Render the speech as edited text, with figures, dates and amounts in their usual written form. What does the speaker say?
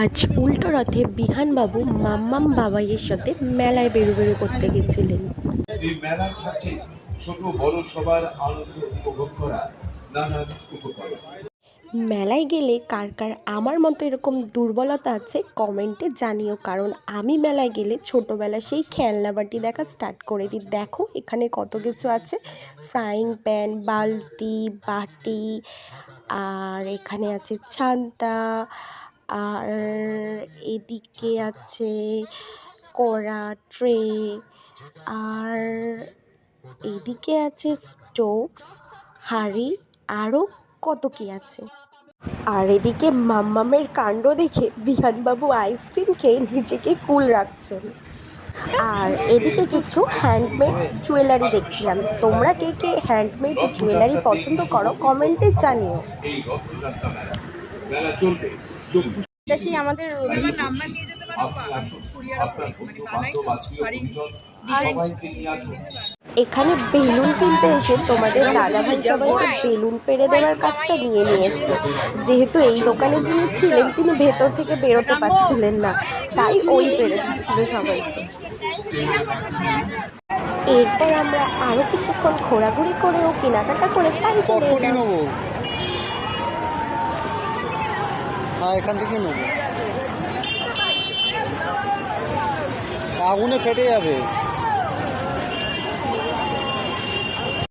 আজ উল্টো রথে বিহানবাবু মাম্মাম বাবাইয়ের সাথে মেলায় বেরু করতে গেছিলেন। এই মেলায় থাকছে ছোট বড় সবার আনন্দ উপভোগ করা নানান উপকরণ। মেলায় গেলে কার কার আমার মতো এরকম দুর্বলতা আছে কমেন্টে জানিও, কারণ আমি মেলায় গেলে ছোটোবেলা সেই খেলনা বাটি দেখা স্টার্ট করে দিই। দেখো এখানে কত কিছু আছে, ফ্রাইং প্যান, বালতি, বাটি, আর এখানে আছে ছান্তা, আর এদিকে আছে কড়া, ট্রে, আর এদিকে আছে স্টোভ, হাঁড়ি, আরও কত কি আছে। আর এদিকে মাম্মামের কাণ্ড দেখে বিহানবাবু আইসক্রিম খেয়ে নিজেকে কুল রাখছেন। আর এদিকে কিছু হ্যান্ডমেড জুয়েলারি দেখছিলাম। তোমরা কে কে হ্যান্ডমেড জুয়েলারি পছন্দ করো কমেন্টে জানিও। এই রথযাত্রা মেলা চলবে সেই আমাদের এখানে বেলুন কিনতে এসে তোমাদের দাদাভাই সবাইকে বেলুন পেড়ে দেওয়ার কাজটা নিয়ে নিয়েছে। যেহেতু এই দোকানে যিনি ছিলেন তিনি ভেতর থেকে বেরোতে পারছিলেন না, তাই ওই পেড়ে দিচ্ছিল সবাইকে। এরপর আমরা আরও কিছুক্ষণ ঘোরাঘুরি করেও কেনাকাটা করে বাড়ি চলে এলাম। এখান থেকে নেবো, আগুনে ফেটে যাবে।